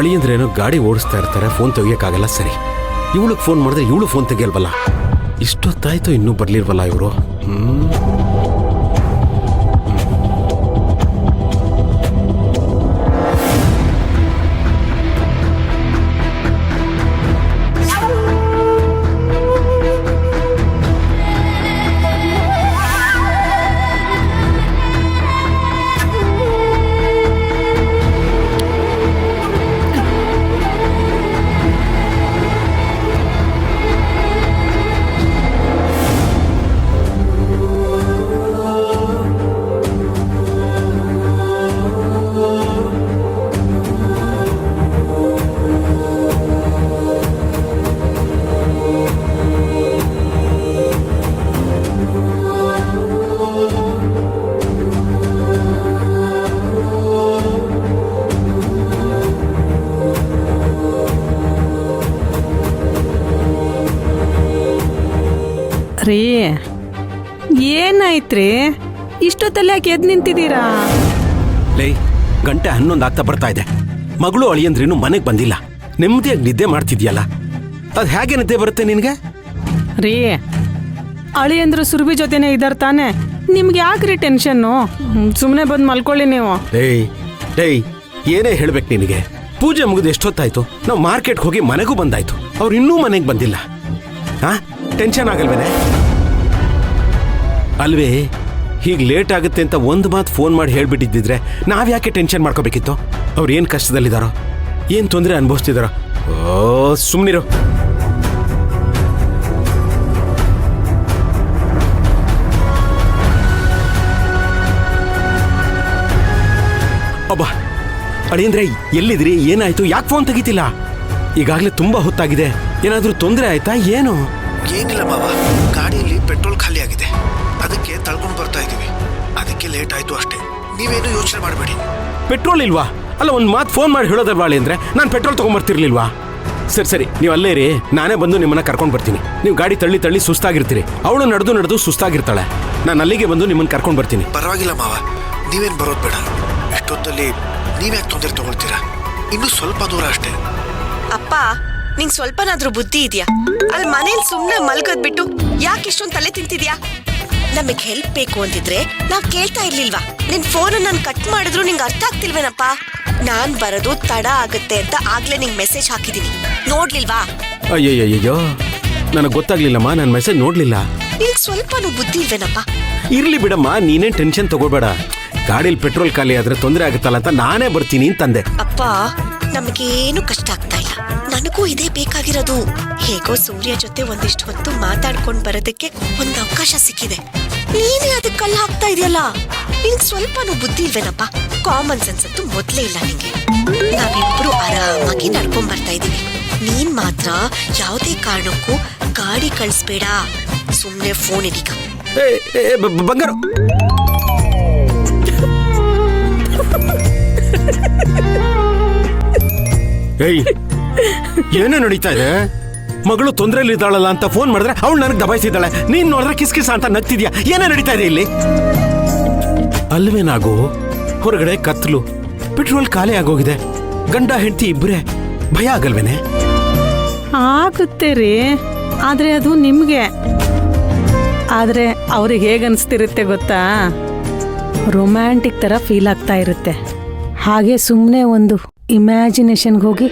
ಅಳಿಯಂದ್ರೇನೋ ಗಾಡಿ ಓಡಿಸ್ತಾ ಇರ್ತಾರೆ, ಫೋನ್ ತೆಗಿಯೋಕ್ಕಾಗಲ್ಲ. ಸರಿ, ಇವಳಿಗೆ ಫೋನ್ ಮಾಡಿದ್ರೆ ಇವಳು ಫೋನ್ ತೆಗಿಯಲ್ವಲ್ಲ. ಇಷ್ಟೊತ್ತಾಯ್ತು ಇನ್ನೂ ಬರ್ಲಿಲ್ವಲ್ಲ ಇವರು. ರೀ, ಏನಾಯ್ತ್ರಿ? ಇಷ್ಟೊತ್ತಲ್ಲಿ ಯಾಕೆ ಎದ್ದು ನಿಂತಿದ್ದೀರಾ? ಲೇ, ಗಂಟೆ 11 ಆಗ್ತಾ ಬರ್ತಾ ಇದೆ. ಮಗಳು ಅಳಿಯಂದ್ರೇನು ಮನೆಗೆ ಬಂದಿಲ್ಲ. ನೆಮ್ಮದಿಯಾಗಿ ನಿದ್ದೆ ಮಾಡ್ತಿದ್ಯಲ್ಲ, ಅದು ಹೇಗೆ ನಿದ್ದೆ ಬರುತ್ತೆ ನಿನಗೆ? ರೀ, ಅಳಿಯಂದ್ರು ಸುರಭಿ ಜೊತೆನೇ ಇದ್ದಾರ ತಾನೆ, ನಿಮ್ಗೆ ಯಾಕ್ರಿ ಟೆನ್ಷನ್ನು? ಸುಮ್ಮನೆ ಬಂದು ಮಲ್ಕೊಳ್ಳಿ ನೀವು. ಏಯ್ ಏನೇ ಹೇಳ್ಬೇಕು ನಿನಗೆ? ಪೂಜೆ ಮುಗಿದು ಎಷ್ಟೊತ್ತಾಯ್ತು? ನಾವು ಮಾರ್ಕೆಟ್ಗೆ ಹೋಗಿ ಮನೆಗೂ ಬಂದಾಯ್ತು, ಅವ್ರು ಇನ್ನೂ ಮನೆಗೆ ಬಂದಿಲ್ಲ. ಹಾ, ಟೆನ್ಷನ್ ಆಗಲ್ವೇನೆ? ಅಲ್ವೇ, ಹೀಗೆ ಲೇಟ್ ಆಗುತ್ತೆ ಅಂತ ಒಂದು ಮಾತು ಫೋನ್ ಮಾಡಿ ಹೇಳ್ಬಿಟ್ಟಿದ್ದಿದ್ರೆ ನಾವ್ಯಾಕೆ ಟೆನ್ಷನ್ ಮಾಡ್ಕೋಬೇಕಿತ್ತು? ಅವ್ರು ಏನು ಕಷ್ಟದಲ್ಲಿದ್ದಾರೋ, ಏನು ತೊಂದರೆ ಅನುಭವಿಸ್ತಿದಾರೋ. ಓ, ಸುಮ್ಮನಿರು. ಅಬ್ಬಾ, ಅಳಿಯಂದ್ರೆ ಎಲ್ಲಿದ್ರಿ? ಏನಾಯ್ತು? ಯಾಕೆ ಫೋನ್ ತೆಗಿತಿಲ್ಲ? ಈಗಾಗಲೇ ತುಂಬಾ ಹೊತ್ತಾಗಿದೆ. ಏನಾದ್ರೂ ತೊಂದರೆ ಆಯ್ತಾ ಏನು? ಏನಿಲ್ಲ ಮಾವ, ಗಾಡಿಯಲ್ಲಿ ಪೆಟ್ರೋಲ್ ಖಾಲಿ ಆಗಿದೆ, ಅದಕ್ಕೆ ತಳ್ಕೊಂಡು ಬರ್ತಾ ಇದೀವಿ. ಅದಕ್ಕೆ ಲೇಟ್ ಆಯ್ತು ಅಷ್ಟೇ. ನೀವೇನು ಯೋಚನೆ ಮಾಡಬೇಡಿ. ಪೆಟ್ರೋಲ್ ಇಲ್ವಾ? ಅಲ್ಲ, ಒಂದು ಮಾತು ಫೋನ್ ಮಾಡಿ ಹೇಳೋದಲ್ವಾ ಅಳಿಯಂದ್ರೆ? ನಾನು ಪೆಟ್ರೋಲ್ ತಗೊಂಡ್ಬರ್ತಿರ್ಲಿಲ್ವಾ? ಸರಿ, ನೀವು ಅಲ್ಲೇ ರೀ, ನಾನೇ ಬಂದು ನಿಮ್ಮನ್ನ ಕರ್ಕೊಂಡು ಬರ್ತೀನಿ. ನೀವು ಗಾಡಿ ತಳ್ಳಿ ಸುಸ್ತಾಗಿರ್ತೀರಿ, ಅವಳು ನಡೆದು ಸುಸ್ತಾಗಿರ್ತಾಳೆ. ನಾನು ಅಲ್ಲಿಗೆ ಬಂದು ನಿಮ್ಮನ್ನ ಕರ್ಕೊಂಡು ಬರ್ತೀನಿ. ಪರವಾಗಿಲ್ಲ ಮಾವ, ನೀವೇನು ಬರೋದು ಬೇಡ. ಇಷ್ಟೊತ್ತಲ್ಲಿ ನೀವ್ಯಾಕೆ ತೊಂದರೆ ತಗೊಳ್ತೀರಾ? ಇನ್ನು ಸ್ವಲ್ಪ ದೂರ ಅಷ್ಟೇ. ಅಪ್ಪ, ನಿಂಗೆ ಸ್ವಲ್ಪನಾದ್ರೂ ಬುದ್ಧಿ ಇದೆಯಾ? ಅಲ್ಲಿ ಮನೇಲಿ ಸುಮ್ಮನೆ ಮಲ್ಗೋದ್ ಬಿಟ್ಟು ಯಾಕೆ ಇಷ್ಟೊಂದು ತಲೆ ತಿಂತಿದ್ಯಾ? ನಮಗ್ ಹೆಲ್ಪ್ ಬೇಕು ಅಂತಿದ್ರೆ ನಾವ್ ಕೇಳ್ತಾ ಇರ್ಲಿಲ್ವಾ? ನಿನ್ ಫೋನ್ ನಾನು ಕಟ್ ಮಾಡಿದ್ರು ನಿಂಗೆ ಅರ್ಥ ಆಗ್ತಿಲ್ವೇನಪ್ಪ? ನಾನ್ ಬರೋದು ತಡ ಆಗುತ್ತೆ ಅಂತ ಆಗ್ಲೇ ನಿಂಗೆ ಮೆಸೇಜ್ ಹಾಕಿದೀನಿ, ನೋಡ್ಲಿಲ್ವಾ? ಅಯ್ಯಯ್ಯೋ, ನನಗೆ ಗೊತ್ತಾಗ್ಲಿಲ್ಲಮ್ಮ, ನಾನು ಮೆಸೇಜ್ ನೋಡ್ಲಿಲ್ಲ. ನಿಂಗೆ ಸ್ವಲ್ಪನೂ ಬುದ್ಧಿ ಇಲ್ವೇನಪ್ಪ? ಇರ್ಲಿ ಬಿಡಮ್ಮ, ನೀನೇನ್ ಟೆನ್ಷನ್ ತಗೋಬೇಡ. ಗಾಡಿಲಿ ಪೆಟ್ರೋಲ್ ಖಾಲಿ ಆದ್ರೆ ತೊಂದರೆ ಆಗುತ್ತಲ್ಲ ಅಂತ ನಾನೇ ಬರ್ತೀನಿ ಅಂತಂದೆ. ಅಪ್ಪ, ನಮಗೇನು ಕಷ್ಟ ಆಗ್ತಾ ಇಲ್ಲ, ನನಗೂ ಇದೇ ಬೇಕಾಗಿರೋದು. ಹೇಗೋ ಸೂರ್ಯ ಜೊತೆ ಒಂದಿಷ್ಟು ಹೊತ್ತು ಮಾತಾಡ್ಕೊಂಡ್ ಬರೋದಕ್ಕೆ ಒಂದು ಅವಕಾಶ ಸಿಕ್ಕಿದೆ. ನೀನೇ ಅದಕ್ಕೆ ಕಲ್ಲು ಹಾಕ್ತಾ ಇದೆಯಲ್ಲ. ನಿನ್ಗೆ ಸ್ವಲ್ಪನೂ ಬುದ್ಧಿ ಇಲ್ವೇನಪ್ಪ? ಕಾಮನ್ ಸೆನ್ಸ್ ಅಂತೂ ಮೊದ್ಲೇ ಇಲ್ಲ ನಿಂಗೆ. ನಾವಿಬ್ರು ಆರಾಮಾಗಿ ನಡ್ಕೊಂಡ್ ಬರ್ತಾ ಇದೀವಿ. ನೀನ್ ಮಾತ್ರ ಯಾವುದೇ ಕಾರಣಕ್ಕೂ ಗಾಡಿ ಕಳಿಸ್ಬೇಡ. ಸುಮ್ನೆ ಫೋನ್ ಇದೀಗ. ಬಂಗಾರು, ಏಯ್, ಏನೇ ನಡೀತಾ ಇದೆ? ಮಗಳು ತೊಂದ್ರೆಯಲ್ಲಿ ಇದ್ದಾಳಲ್ಲ ಅಂತ ಫೋನ್ ಮಾಡಿದ್ರೆ ಅವಳು ನನಗೆ ದಬಾಯಿಸಿದ್ದಾಳೆ. ನೀನ್ ನೋಡಿದ್ರೆ ಕಿಸ್ ಅಂತ ನಗ್ತಿದ್ಯಾ. ಏನೇ ನಡೀತಾ ಇದೆ ಇಲ್ಲಿ? ಅಲ್ವೇನಾಗು, ಹೊರಗಡೆ ಕತ್ಲು, ಪೆಟ್ರೋಲ್ ಖಾಲಿ ಆಗೋಗಿದೆ, ಗಂಡ ಹೆಂಡತಿ ಇಬ್ಬರೇ. ಭಯ ಆಗಲ್ವೇನೆ? ಆಗುತ್ತೆ ರೀ, ಆದ್ರೆ ಅದು ನಿಮ್ಗೆ. ಆದ್ರೆ ಅವ್ರಿಗೆ ಹೇಗನ್ಸ್ತಿರುತ್ತೆ ಗೊತ್ತಾ? ರೊಮ್ಯಾಂಟಿಕ್ ತರ ಫೀಲ್ ಆಗ್ತಾ ಇರುತ್ತೆ. ಹಾಗೆ ಸುಮ್ಮನೆ ಒಂದು ಇಮ್ಯಾಜಿನೇಷನ್ಗೆ ಹೋಗಿ